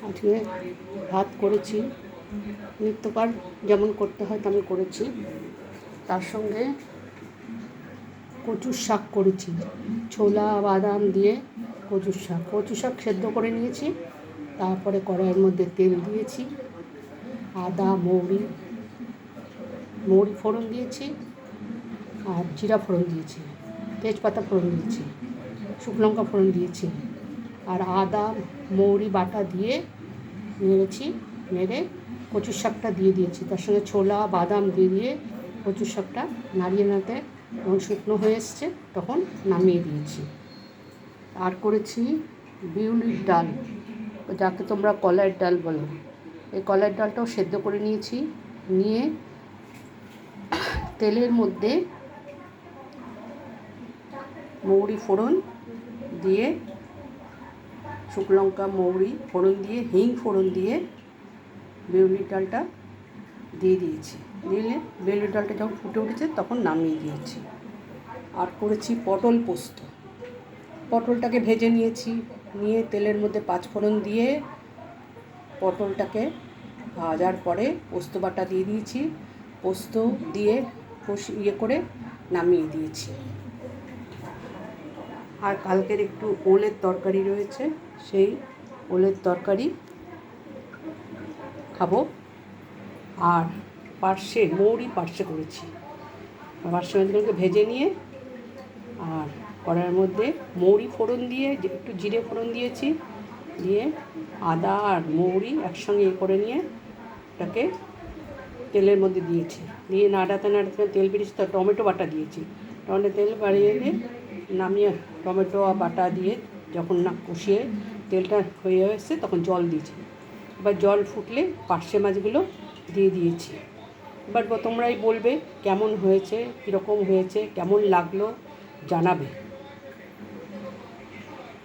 আজকে ভাত করেছি, নিত্যকার যেমন করতে হয় তেমন করেছি। তার সঙ্গে কচুর শাক করেছি, ছোলা বাদাম দিয়ে কচুর শাক সেদ্ধ করে নিয়েছি। তারপরে কড়াইয়ের মধ্যে তেল দিয়েছি, আদা মৌরি ফোড়ন দিয়েছি, আর জিরা ফোড়ন দিয়েছি, তেজপাতা ফোড়ন দিয়েছি, শুকনো লঙ্কা ফোড়ন দিয়েছি, আর আদা মৌরি বাটা দিয়ে নেড়ে কচুর শাকটা দিয়ে দিয়েছি। তার সঙ্গে ছোলা বাদাম দিয়ে কচুর শাকটা নাড়িয়ে যখন শুকনো হয়ে এসছে তখন নামিয়ে দিয়েছি। আর করেছি বিউলির ডাল, যাকে তোমরা কলাইয়ের ডাল বলো। এই কলাইয়ের ডালটাও সেদ্ধ করে নিয়ে তেলের মধ্যে মৌরি ফোড়ন দিয়ে, শুকনো লঙ্কা মৌরি ফোড়ন দিয়ে, হিং ফোড়ন দিয়ে বিউলির ডালটা দিয়ে দিয়েছি। বিউলির ডালটা যখন ফুটে উঠেছে তখন নামিয়ে দিয়েছি। আর করেছি পটল পোস্ত। পটলটাকে ভেজে নিয়ে তেলের মধ্যে পাঁচফোড়ন দিয়ে পটলটাকে ভাজার পরে পোস্ত বাটা দিয়ে দিয়েছি। পোস্ত দিয়ে করে নামিয়ে দিয়েছি। আর কালকের একটু ওলের তরকারি রয়েছে, সেই ওলের তরকারি খাবো। আর মৌরি পার্শে করেছি। পার্শে মাছগুলোকে ভেজে নিয়ে আর কড়াইয়ের মধ্যে মৌরি ফোড়ন দিয়ে একটু জিরে ফোড়ন দিয়েছি, দিয়ে আদা আর মৌরি একসঙ্গে করে নিয়ে এটাকে তেলের মধ্যে দিয়েছি। দিয়ে নাড়াতে তেল বেরিয়েছে, তো টমেটো বাটা দিয়েছি। তেল বাড়িয়ে দিয়ে নামিয়ে টমেটো বাটা দিয়ে যখন কষিয়ে তেলটা হয়ে এসেছে তখন জল দিয়েছি। এবার জল ফুটলে পার্শে মাছগুলো দিয়ে দিয়েছি। এবার তোমরাই বলবে কেমন হয়েছে, কীরকম হয়েছে, কেমন লাগলো জানাবে।